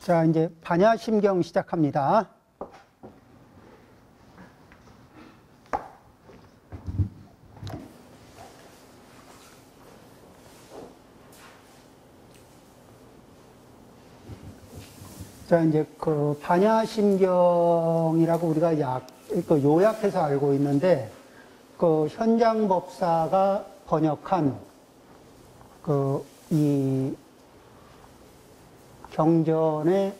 자, 이제 반야심경 시작합니다. 자, 이제 그 반야심경이라고 우리가 요약해서 알고 있는데, 그 현장법사가 번역한 이 경전의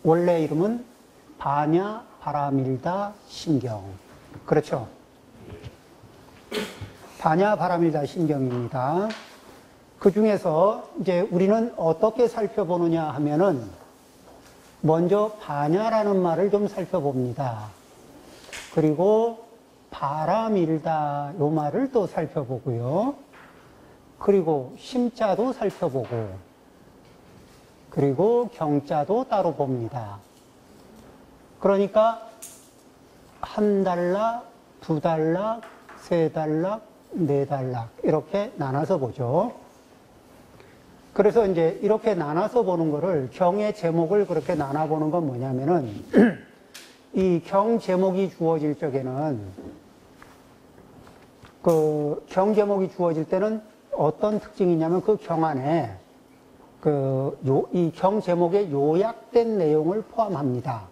원래 이름은 반야 바라밀다 심경. 그렇죠? 반야 바라밀다 심경입니다. 그 중에서 이제 우리는 어떻게 살펴보느냐 하면은 먼저 반야라는 말을 좀 살펴봅니다. 그리고 바라밀다 요 말을 또 살펴보고요. 그리고 심자도 살펴보고, 그리고 경자도 따로 봅니다. 그러니까 한 단락, 두 단락, 세 단락, 네 단락 이렇게 나눠서 보죠. 그래서 이제 이렇게 나눠서 보는 거를, 경의 제목을 그렇게 나눠보는 건 뭐냐면은 이 경 제목이 주어질 적에는 그 경 제목이 주어질 때는 어떤 특징이 있냐면 그 경 안에 이 경 제목에 요약된 내용을 포함합니다.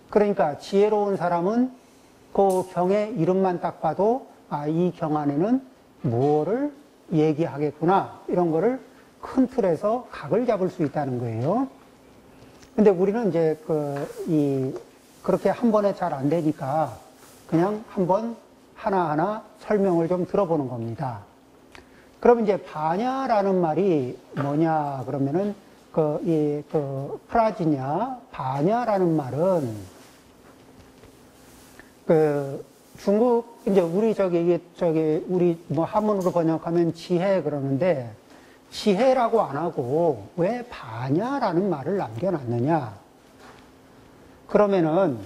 그러니까 지혜로운 사람은 그 경의 이름만 딱 봐도 아, 이 경 안에는 뭐를 얘기하겠구나 이런 거를 큰 틀에서 각을 잡을 수 있다는 거예요. 근데 우리는 이제 그렇게 한 번에 잘 안 되니까 그냥 한번 하나하나 설명을 좀 들어보는 겁니다. 그럼 이제 반야라는 말이 뭐냐 그러면은 프라지냐 반야라는 말은 중국 이제 우리 우리 뭐 한문으로 번역하면 지혜 그러는데 지혜라고 안 하고 왜 반야라는 말을 남겨놨느냐? 그러면은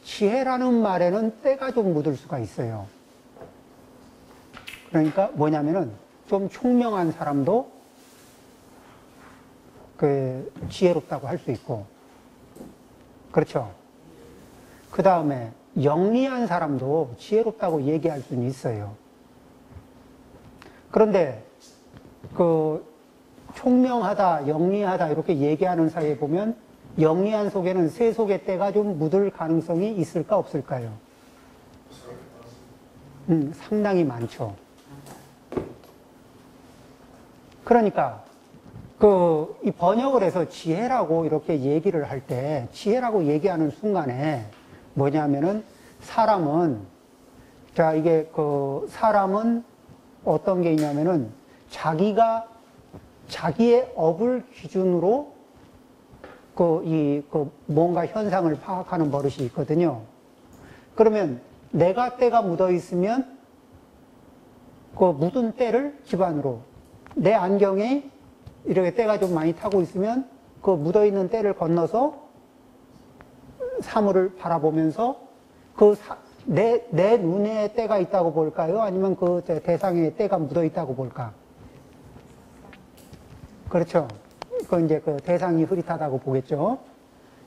지혜라는 말에는 때가 좀 묻을 수가 있어요. 그러니까 뭐냐면은 좀 총명한 사람도 지혜롭다고 할 수 있고, 그렇죠? 그 다음에 영리한 사람도 지혜롭다고 얘기할 수는 있어요. 그런데 총명하다, 영리하다 이렇게 얘기하는 사이에 보면 영리한 속에는 새 속의 때가 좀 묻을 가능성이 있을까 없을까요? 상당히 많죠. 그러니까 이 번역을 해서 지혜라고 이렇게 얘기를 할 때 지혜라고 얘기하는 순간에 뭐냐면은 사람은 사람은 어떤 게 있냐면은 자기의 업을 기준으로 뭔가 현상을 파악하는 버릇이 있거든요. 그러면 내가 때가 묻어 있으면 그 묻은 때를 기반으로 내 안경에 이렇게 때가 좀 많이 타고 있으면 그 묻어 있는 때를 건너서 사물을 바라보면서 내 눈에 때가 있다고 볼까요? 아니면 그 대상에 때가 묻어 있다고 볼까? 그렇죠. 이제 대상이 흐릿하다고 보겠죠.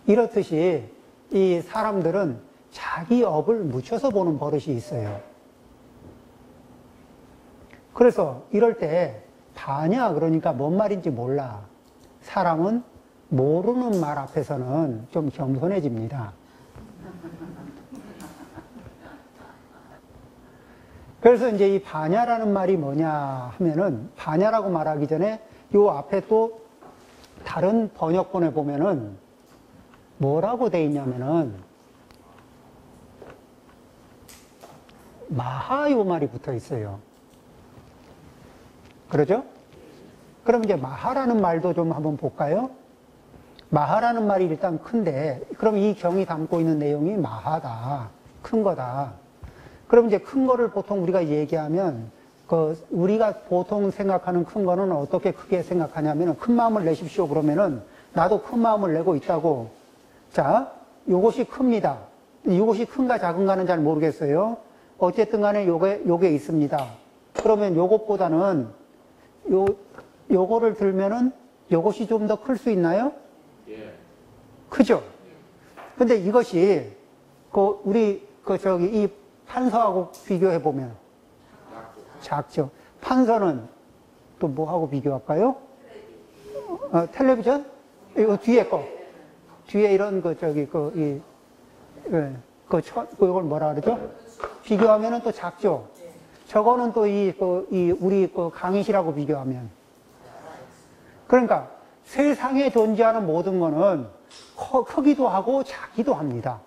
이렇듯이 이 사람들은 자기 업을 묻혀서 보는 버릇이 있어요. 그래서 이럴 때 반야 그러니까 뭔 말인지 몰라. 사람은 모르는 말 앞에서는 좀 겸손해집니다. 그래서 이제 이 반야라는 말이 뭐냐 하면은 반야라고 말하기 전에 요 앞에 또 다른 번역본에 보면은 뭐라고 돼 있냐면은 마하 요 말이 붙어 있어요. 그러죠? 그럼 이제 마하라는 말도 좀 한번 볼까요? 마하라는 말이 일단 큰데, 그럼 이 경이 담고 있는 내용이 마하다. 큰 거다. 그럼 이제 큰 거를 보통 우리가 얘기하면, 우리가 보통 생각하는 큰 거는 어떻게 크게 생각하냐면은, 큰 마음을 내십시오. 그러면은, 나도 큰 마음을 내고 있다고. 자, 요것이 큽니다. 이것이 큰가 작은가는 잘 모르겠어요. 어쨌든 간에 요게 있습니다. 그러면 요것보다는 요거를 들면은 요것이 좀 더 클 수 있나요? 예. 크죠? 근데 이것이 우리 이 판서하고 비교해 보면 작죠. 판서는 또 뭐하고 비교할까요? 텔레비전? 이거 뒤에 거. 뒤에 이런 이걸 뭐라 그러죠? 비교하면은 또 작죠. 저거는 또 우리 강의실하고 비교하면. 그러니까 세상에 존재하는 모든 거는 크기도 하고 작기도 합니다.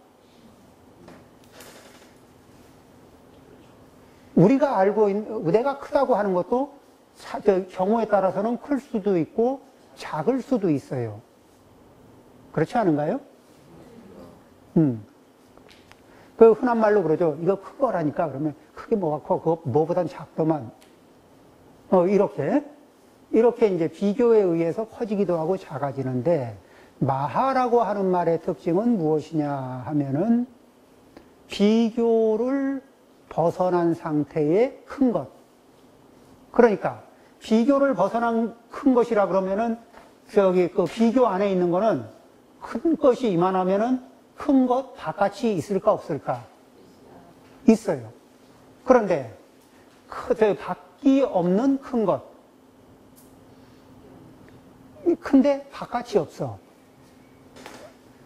우리가 알고 있는, 내가 크다고 하는 것도 경우에 따라서는 클 수도 있고 작을 수도 있어요. 그렇지 않은가요? 그 흔한 말로 그러죠. 이거 큰 거라니까. 그러면 크게 뭐가 커? 그거 뭐보단 작더만. 이렇게 이제 비교에 의해서 커지기도 하고 작아지는데, 마하라고 하는 말의 특징은 무엇이냐 하면은 비교를 벗어난 상태의 큰 것. 그러니까 비교를 벗어난 큰 것이라 그러면은 그 비교 안에 있는 거는 큰 것이 이만하면은 큰 것 바깥이 있을까 없을까? 있어요. 그런데 밖이 없는 큰 것. 큰데 바깥이 없어.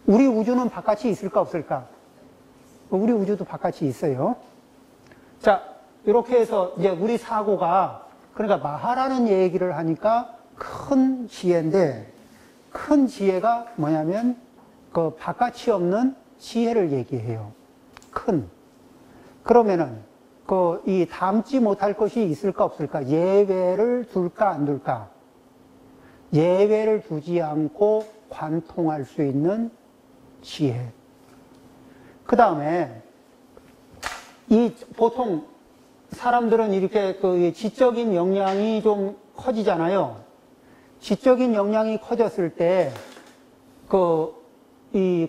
우리 우주는 바깥이 있을까 없을까? 우리 우주도 바깥이 있어요. 자, 이렇게 해서 이제 우리 사고가, 그러니까 마하라는 얘기를 하니까 큰 지혜인데, 큰 지혜가 뭐냐면 그 바깥이 없는 지혜를 얘기해요. 큰. 그러면은 이 담지 못할 것이 있을까 없을까? 예외를 둘까 안 둘까? 예외를 두지 않고 관통할 수 있는 지혜. 그 다음에 보통 사람들은 이렇게 지적인 역량이 좀 커지잖아요. 지적인 역량이 커졌을 때 이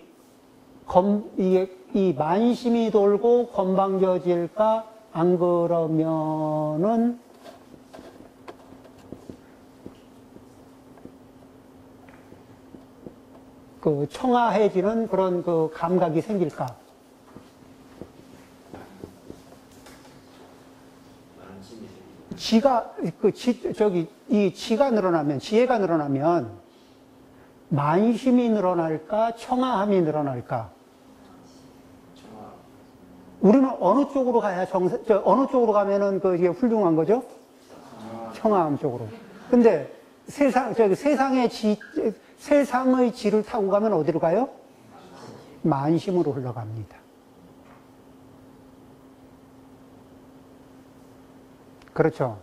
만심이 돌고 건방져질까? 안 그러면은 청아해지는 그런 감각이 생길까? 지가 늘어나면, 지혜가 늘어나면 만심이 늘어날까? 청아함이 늘어날까? 우리는 어느 쪽으로 가야 어느 쪽으로 가면은 이게 훌륭한 거죠? 청아함 쪽으로. 근데 세상의 지를 타고 가면 어디로 가요? 만심으로 흘러갑니다. 그렇죠.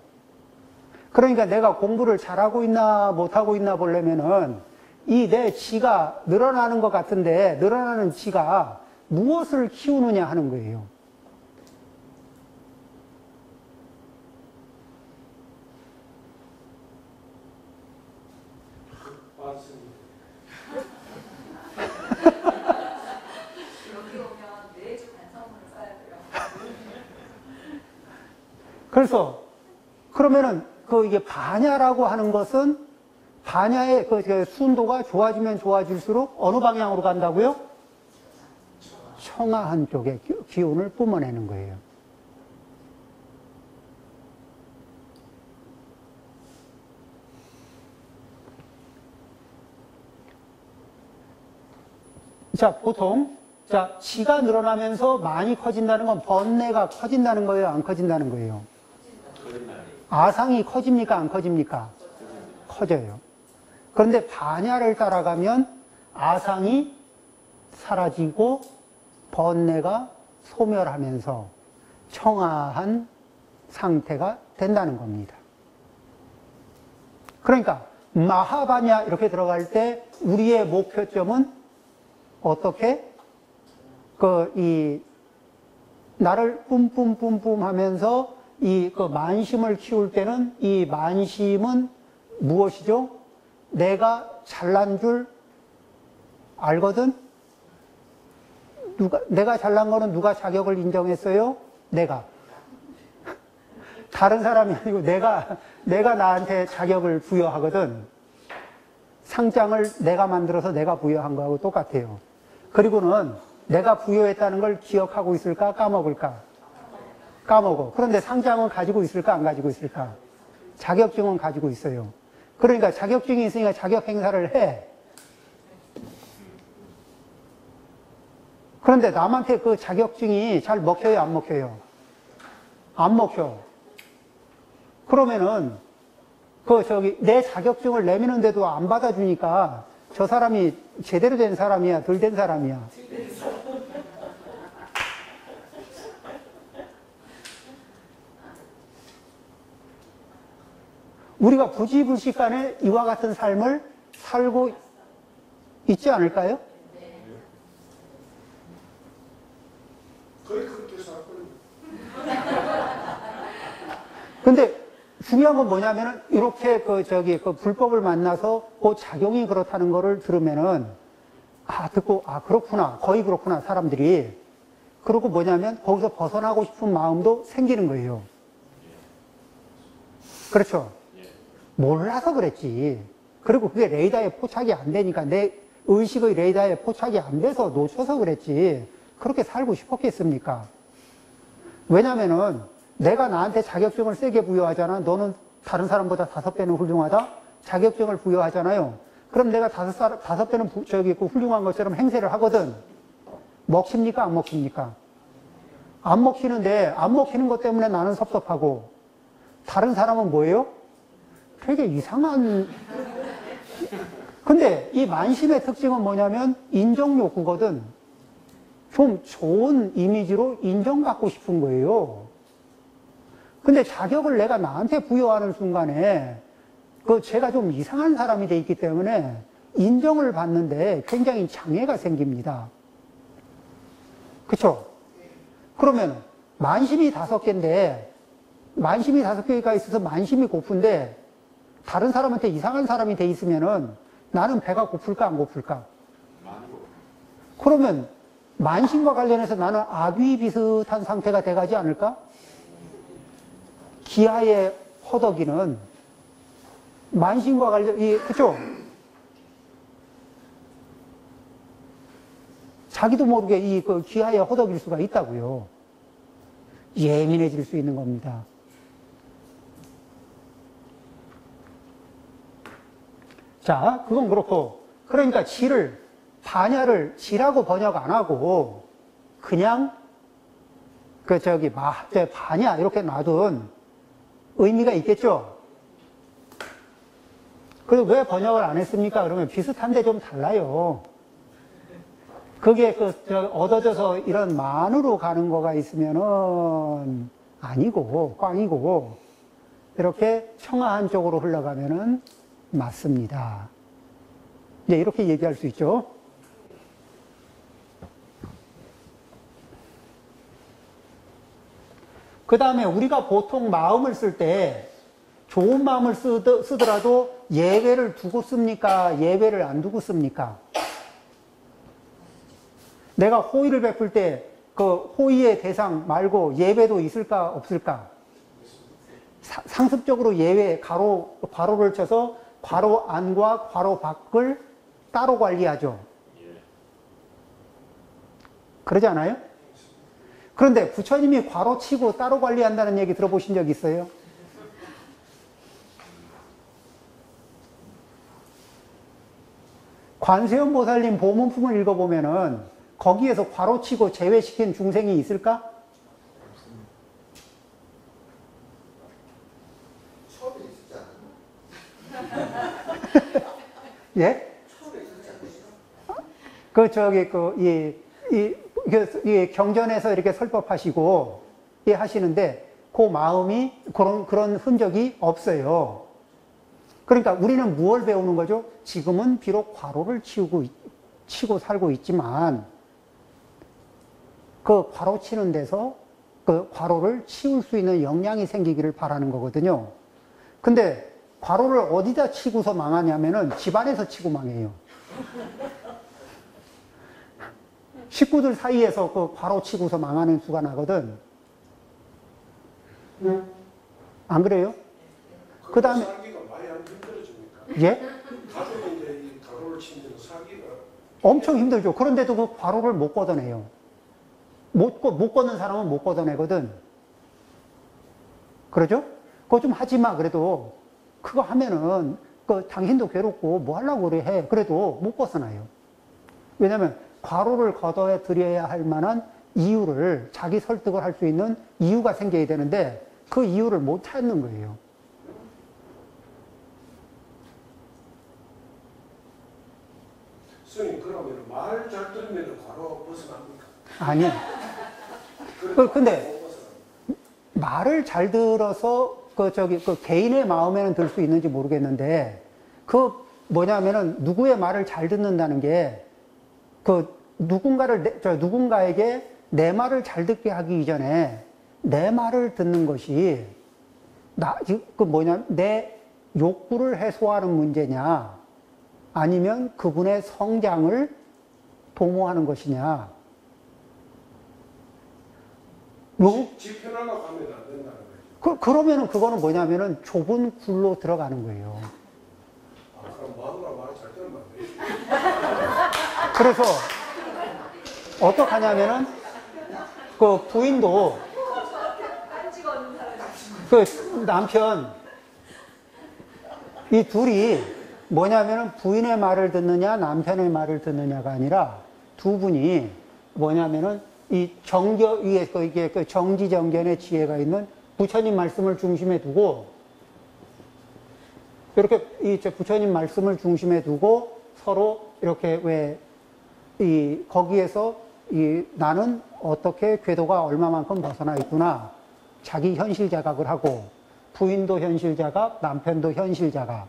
그러니까 내가 공부를 잘하고 있나 못하고 있나 보려면은 이 내 지가 늘어나는 것 같은데, 늘어나는 지가 무엇을 키우느냐 하는 거예요. 여기 오면 매주 반성문을 써야 돼요. 그래서 그러면은 이게 반야라고 하는 것은 반야의 순도가 좋아지면 좋아질수록 어느 방향으로 간다고요? 청아한 쪽의 기운을 뿜어내는 거예요. 자, 보통 지가 늘어나면서 많이 커진다는 건 번뇌가 커진다는 거예요, 안 커진다는 거예요? 아상이 커집니까, 안 커집니까? 커져요. 그런데 반야를 따라가면 아상이 사라지고 번뇌가 소멸하면서 청아한 상태가 된다는 겁니다. 그러니까 마하바냐 이렇게 들어갈 때 우리의 목표점은 어떻게? 나를 뿜뿜뿜뿜 하면서 만심을 키울 때는 이 만심은 무엇이죠? 내가 잘난 줄 알거든? 내가 잘난 거는 누가 자격을 인정했어요? 내가. 다른 사람이 아니고 내가 나한테 자격을 부여하거든. 상장을 내가 만들어서 내가 부여한 거하고 똑같아요. 그리고는 내가 부여했다는 걸 기억하고 있을까? 까먹을까? 까먹어. 그런데 상장은 가지고 있을까? 안 가지고 있을까? 자격증은 가지고 있어요. 그러니까 자격증이 있으니까 자격 행사를 해. 그런데 남한테 그 자격증이 잘 먹혀요, 안 먹혀요? 안 먹혀. 그러면은 내 자격증을 내미는데도 안 받아주니까 저 사람이 제대로 된 사람이야, 덜 된 사람이야? 우리가 부지불식간에 이와 같은 삶을 살고 있지 않을까요? 거의 그렇게 살거든요. 근데 중요한 건 뭐냐면은 이렇게 그 불법을 만나서 그 작용이 그렇다는 거를 들으면은 듣고 그렇구나, 거의 그렇구나 사람들이. 그러고 뭐냐면 거기서 벗어나고 싶은 마음도 생기는 거예요. 그렇죠? 몰라서 그랬지. 그리고 그게 레이더에 포착이 안 되니까, 내 의식의 레이더에 포착이 안 돼서 놓쳐서 그랬지. 그렇게 살고 싶었겠습니까? 왜냐면은 내가 나한테 자격증을 세게 부여하잖아. 너는 다른 사람보다 5배는 훌륭하다? 자격증을 부여하잖아요. 그럼 내가 5배는 훌륭한 것처럼 행세를 하거든. 먹힙니까? 안 먹힙니까? 안 먹히는데, 안 먹히는 것 때문에 나는 섭섭하고, 다른 사람은 뭐예요? 되게 이상한. 근데 이 만심의 특징은 뭐냐면 인정 욕구거든. 좀 좋은 이미지로 인정받고 싶은 거예요. 근데 자격을 내가 나한테 부여하는 순간에 제가 좀 이상한 사람이 돼 있기 때문에 인정을 받는데 굉장히 장애가 생깁니다. 그쵸? 그러면 만심이 5개인데, 만심이 5개가 있어서 만심이 고픈데 다른 사람한테 이상한 사람이 돼 있으면은 나는 배가 고플까 안 고플까? 그러면 만심과 관련해서 나는 아귀 비슷한 상태가 돼가지 않을까? 기하의 허덕이는 만심과 그쵸? 자기도 모르게 기하의 허덕일 수가 있다고요. 예민해질 수 있는 겁니다. 자, 그건 그렇고, 그러니까 반야를 지라고 번역 안 하고, 그냥, 반야, 이렇게 놔둔 의미가 있겠죠? 그리고 왜 번역을 안 했습니까? 그러면 비슷한데 좀 달라요. 그게 얻어져서 이런 만으로 가는 거가 있으면은 아니고, 꽝이고, 이렇게 청아한 쪽으로 흘러가면은 맞습니다. 이제 이렇게 얘기할 수 있죠. 그 다음에 우리가 보통 마음을 쓸 때 좋은 마음을 쓰더라도 예외를 두고 씁니까? 예외를 안 두고 씁니까? 내가 호의를 베풀 때 그 호의의 대상 말고 예외도 있을까 없을까? 상습적으로 예외, 괄호를 쳐서 괄호 안과 괄호 밖을 따로 관리하죠. 그러지 않아요? 그런데 부처님이 괄호 치고 따로 관리한다는 얘기 들어보신 적 있어요? 관세음 보살님 보문품을 읽어보면은 거기에서 괄호 치고 제외시킨 중생이 있을까? 처음에 있었지 않나요? 예? 처음에 있었지 않나요? 이 경전에서 이렇게 설법하시고, 하시는데, 그 마음이 그런 흔적이 없어요. 그러니까 우리는 무엇을 배우는 거죠? 지금은 비록 괄호를 치고 살고 있지만, 그 괄호 치는 데서 그 괄호를 치울 수 있는 역량이 생기기를 바라는 거거든요. 근데 괄호를 어디다 치고서 망하냐면은 집안에서 치고 망해요. 식구들 사이에서 그 괄호 치고서 망하는 수가 나거든. 안 그래요? 그 다음에, 살기가 많이 안 힘들어집니까? 예? 가족이 이제 이 가로를 치면 살기가 엄청 힘들죠. 그런데도 그 과로를 못 걷어내요. 못 걷는 사람은 못 걷어내거든. 그러죠? 그거 좀 하지 마. 그래도 그거 하면은 그 당신도 괴롭고 뭐 하려고 그래 해. 그래도 못 벗어나요. 왜냐하면 과로를 걷어 드려야 할 만한 이유를 자기 설득을 할 수 있는 이유가 생겨야 되는데 그 이유를 못 찾는 거예요. 스님 그러면 말 잘 들으면 과로 벗어납니까? 아니. 근데 말을 잘 들어서 그 개인의 마음에는 들 수 있는지 모르겠는데 그 뭐냐면은 누구의 말을 잘 듣는다는 게 그 누군가에게 내 말을 잘 듣게 하기 이전에 내 말을 듣는 것이 내 욕구를 해소하는 문제냐 아니면 그분의 성장을 도모하는 것이냐. 지 편하려고 하면 안 된다는 거죠. 그러면은 그거는 뭐냐면은 좁은 굴로 들어가는 거예요. 아, 그럼 마누라 말 잘 들으면 안 되지. 그래서 어떡하냐면은 그 부인도 딴지가 없는 사람이 그 남편 이 둘이 뭐냐면은 부인의 말을 듣느냐 남편의 말을 듣느냐가 아니라 두 분이 뭐냐면은 이 정겨 위에 이게 그 정지정견의 지혜가 있는 부처님 말씀을 중심에 두고 이렇게 이 부처님 말씀을 중심에 두고 서로 이렇게 거기에서 나는 어떻게 궤도가 얼마만큼 벗어나 있구나 자기 현실 자각을 하고 부인도 현실 자각 남편도 현실 자각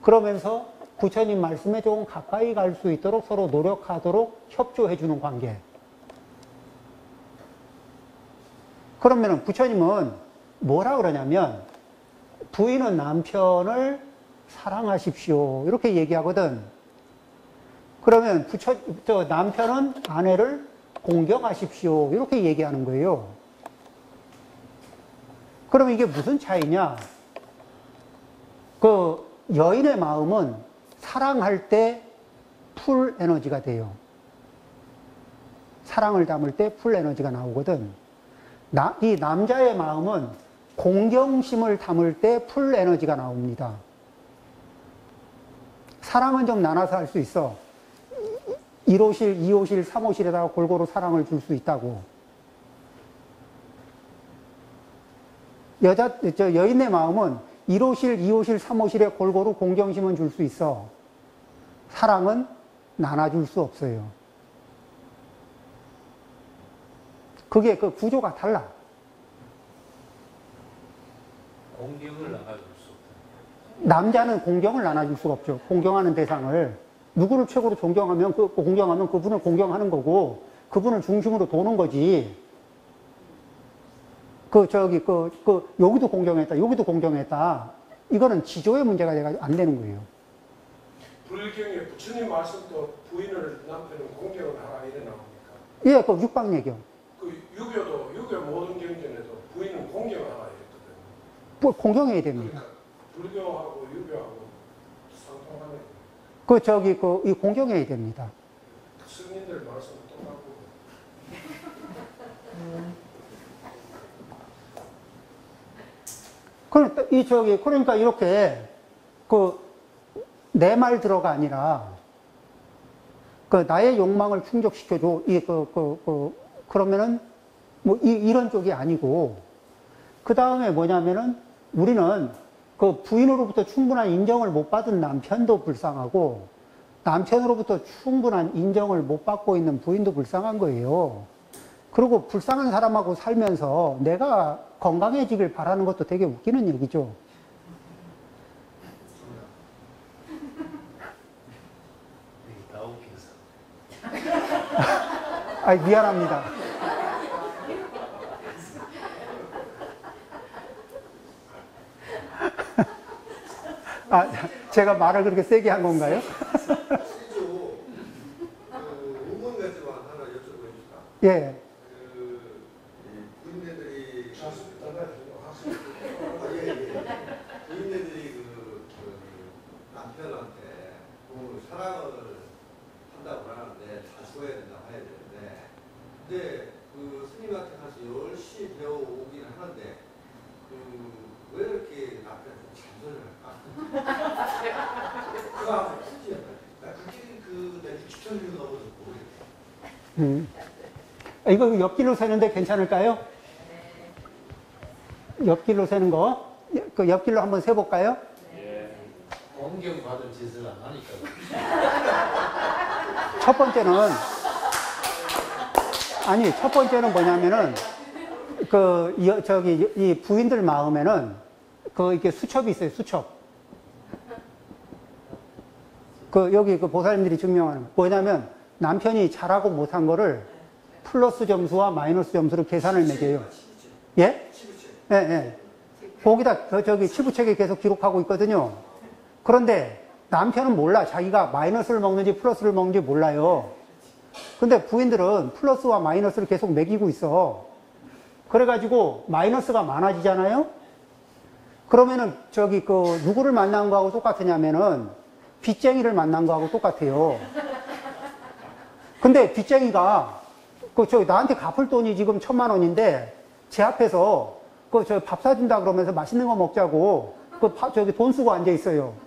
그러면서 부처님 말씀에 조금 가까이 갈 수 있도록 서로 노력하도록 협조해 주는 관계. 그러면 부처님은 뭐라 그러냐면 부인은 남편을 사랑하십시오 이렇게 얘기하거든. 그러면 남편은 아내를 공경하십시오 이렇게 얘기하는 거예요. 그러면 이게 무슨 차이냐? 그 여인의 마음은 사랑할 때 풀 에너지가 돼요. 사랑을 담을 때 풀 에너지가 나오거든. 이 남자의 마음은 공경심을 담을 때 풀 에너지가 나옵니다. 사랑은 좀 나눠서 할 수 있어. 1호실, 2호실, 3호실에다가 골고루 사랑을 줄 수 있다고. 여인의 마음은 1호실, 2호실, 3호실에 골고루 공경심은 줄 수 있어. 사랑은 나눠줄 수 없어요. 그게 그 구조가 달라. 공경을 나눠줄 수 없다. 남자는 공경을 나눠줄 수가 없죠. 공경하는 대상을. 누구를 최고로 존경하면, 공경하면 그분을 공경하는 거고, 그분을 중심으로 도는 거지. 여기도 공경했다, 여기도 공경했다. 이거는 지조의 문제가 돼가지고 안 되는 거예요. 불경에 부처님 말씀도 부인을 남편은 공경을 하라 이래 나옵니까? 예, 그 육방예경. 그 유교 모든 경전에도 부인은 공경을 하라 이랬거든요. 공경해야 됩니다. 그러니까 불교하고 유교하고 상통하네. 이 공경해야 됩니다. 스님들 말씀 똑같고. 그러니까 이렇게 내 말 들어가 아니라 나의 욕망을 충족시켜줘. 그러면은 뭐 이런 쪽이 아니고 그 다음에 뭐냐면은 우리는 그 부인으로부터 충분한 인정을 못 받은 남편도 불쌍하고 남편으로부터 충분한 인정을 못 받고 있는 부인도 불쌍한 거예요. 그리고 불쌍한 사람하고 살면서 내가 건강해지길 바라는 것도 되게 웃기는 얘기죠. 다 웃겨서. 미안합니다. 제가 말을 그렇게 세게 한 건가요? 시주 의문 같은 거 하나 여쭤보니까 예. 부인네들이 사랑을 한다고 하는데 잘 죽어야 된다고 해야 되는데 근데 그 스님한테 가서 열심히 배워오긴 하는데 왜 이렇게 남편한테 잔소리를 할까? 그거 굳이 나 그게 내 추천을 너무 듣고 이거 옆길로 세는데 괜찮을까요? 옆길로 세는 거. 그 옆길로 한번 세볼까요? 공경 받은 짓을 안 하니까. 첫 번째는, 첫 번째는 뭐냐면은, 이 부인들 마음에는, 이렇게 수첩이 있어요, 수첩. 여기 보살님들이 증명하는, 뭐냐면, 남편이 잘하고 못한 거를 플러스 점수와 마이너스 점수로 계산을 매겨요. 예? 예, 예. 거기다, 치부책에 계속 기록하고 있거든요. 그런데 남편은 몰라. 자기가 마이너스를 먹는지 플러스를 먹는지 몰라요. 근데 부인들은 플러스와 마이너스를 계속 매기고 있어. 그래가지고 마이너스가 많아지잖아요? 그러면은 누구를 만난 거하고 똑같으냐면은 빚쟁이를 만난 거하고 똑같아요. 근데 빚쟁이가 나한테 갚을 돈이 지금 1,000만 원인데 제 앞에서 밥 사준다 그러면서 맛있는 거 먹자고 돈 쓰고 앉아 있어요.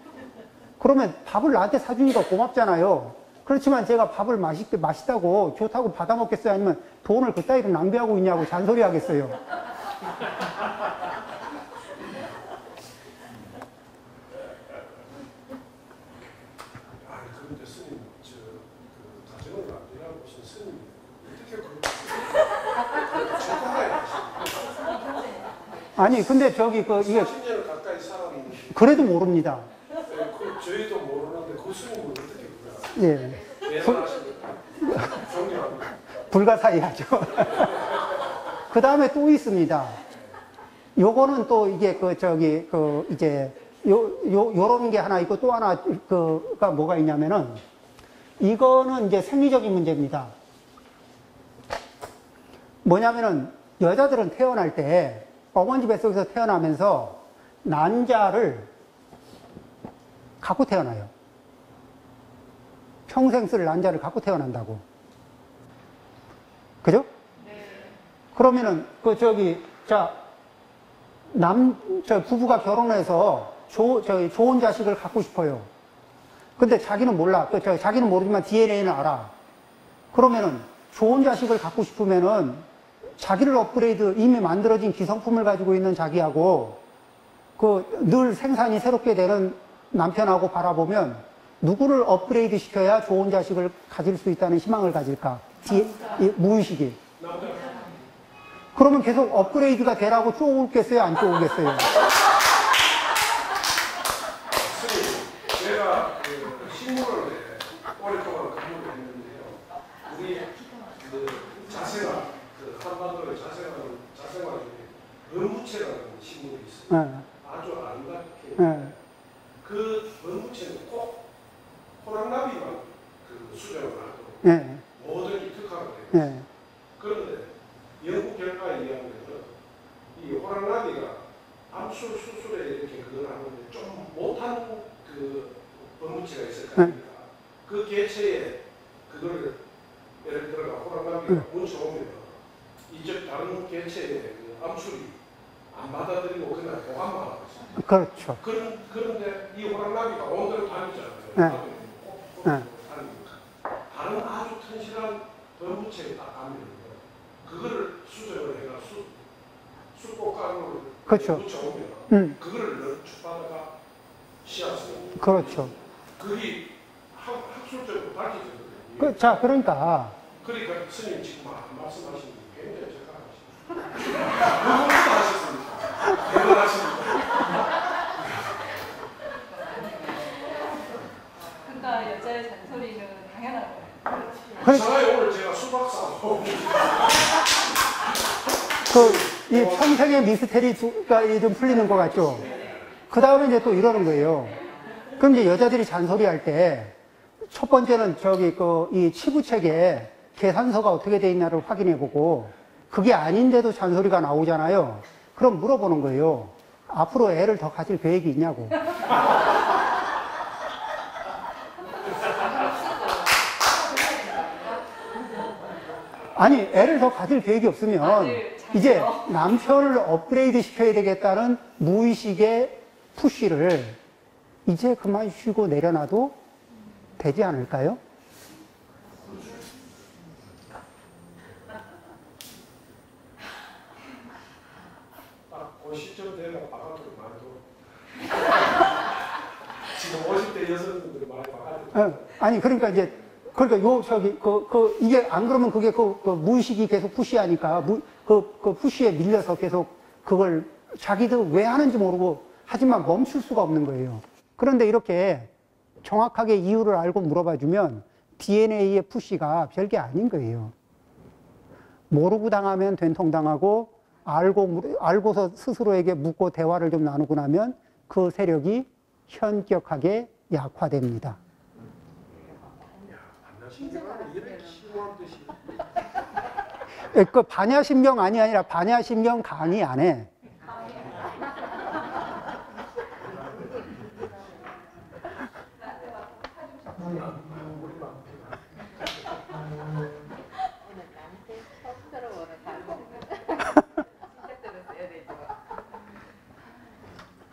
그러면 밥을 나한테 사주니까 고맙잖아요. 그렇지만 제가 밥을 맛있다고 좋다고 받아 먹겠어요? 아니면 돈을 그따위로 낭비하고 있냐고 잔소리 하겠어요. 아니 그런데 스님 가정을 만들라고 하신 스님 어떻게 그렇게 아니 근데 이게 40년을 가까이 살았는데 그래도 모릅니다. 저희도 모르는데 그 스님은 어떻게 그래요? 예. 대단하십니까? 존경합니다. 불가사의하죠. 그 다음에 또 있습니다. 요거는 또 이게 이제 요런 게 하나 있고 또 하나가 뭐가 있냐면은 이거는 이제 생리적인 문제입니다. 뭐냐면은 여자들은 태어날 때 어머니 뱃속에서 태어나면서 난자를 갖고 태어나요. 평생 쓸 난자를 갖고 태어난다고. 그죠? 그러면은 부부가 결혼해서 좋은 자식을 갖고 싶어요. 근데 자기는 몰라. 자기는 모르지만 DNA는 알아. 그러면은 좋은 자식을 갖고 싶으면은 자기를 업그레이드, 이미 만들어진 기성품을 가지고 있는 자기하고 늘 생산이 새롭게 되는 남편하고 바라보면 누구를 업그레이드 시켜야 좋은 자식을 가질 수 있다는 희망을 가질까? 무의식이. 그러면 계속 업그레이드가 되라고 쪼우겠어요? 안 쪼우겠어요? 제가 식물원에 오랫동안 근무를 했는데요. 우리 자생아, 한반도의 자생아 중에 어무채라는 식물이 있어요. 네. 아주 아름답게. 네. 그 어무채는 꼭 호랑나비만 수정을 하고 네. 모든 게 특화가 돼요. 네. 그런데 연구 결과에 의하면 이 호랑나비가 암술 수술에 이렇게 그걸 하는데 좀 못한 어무채가 있을 거 아닙니까? 그 개체에 그걸 예를 들어 호랑나비가 뭉쳐오면 이쪽 다른 개체의 암술이 안 받아들이고 그냥 보관만 하고 있습니다. 그렇죠. 그런데 이 호랑나비가 온대로 다니잖아요. 네. 네. 다른 아주 튼실한 어무채에 딱 가면 그거를 수정을 해가 숯꽃가루를 그렇죠. 묻혀오면 그거를 축받아가 씨앗을 그렇죠. 그게 학술적으로 밝혀졌거든요. 그러니까 스님 지금 말씀하신 게 굉장히 정확하십니다. 그분도 하셨습니다. 대단하십니다. 그러니까 여자의 잔소리는 당연한 거예요. 이상하게 오늘 제가 수박 사고 이 평생의 미스테리가 좀 풀리는 것 같죠? 그 다음에 이제 또 이러는 거예요. 그럼 이제 여자들이 잔소리할 때, 첫 번째는 이 치부책에 계산서가 어떻게 돼 있나를 확인해 보고, 그게 아닌데도 잔소리가 나오잖아요. 그럼 물어보는 거예요. 앞으로 애를 더 가질 계획이 있냐고. 아니, 애를 더 가질 계획이 없으면 아들, 자녀. 이제 남편을 업그레이드 시켜야 되겠다는 무의식의 푸시를 이제 그만 쉬고 내려놔도 되지 않을까요? 딱그 시점 되면 바깥으로 많이 돌아. 지금 50대 여성분들이 많이 바깥으로. 아니, 그러니까 이제, 그러니까 이게 안 그러면 그게 그 무의식이 계속 푸시하니까, 그 푸시에 밀려서 계속 그걸 자기도 왜 하는지 모르고 하지만 멈출 수가 없는 거예요. 그런데 이렇게 정확하게 이유를 알고 물어봐 주면 DNA의 푸시가 별게 아닌 거예요. 모르고 당하면 된통당하고 알고서 스스로에게 묻고 대화를 좀 나누고 나면 그 세력이 현격하게 약화됩니다. 반야신경은 이렇게 심오한 뜻이. 그 반야신경 아니라 반야신경 강의 안 해.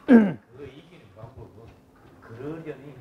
그거 이기는 방법은 그러려니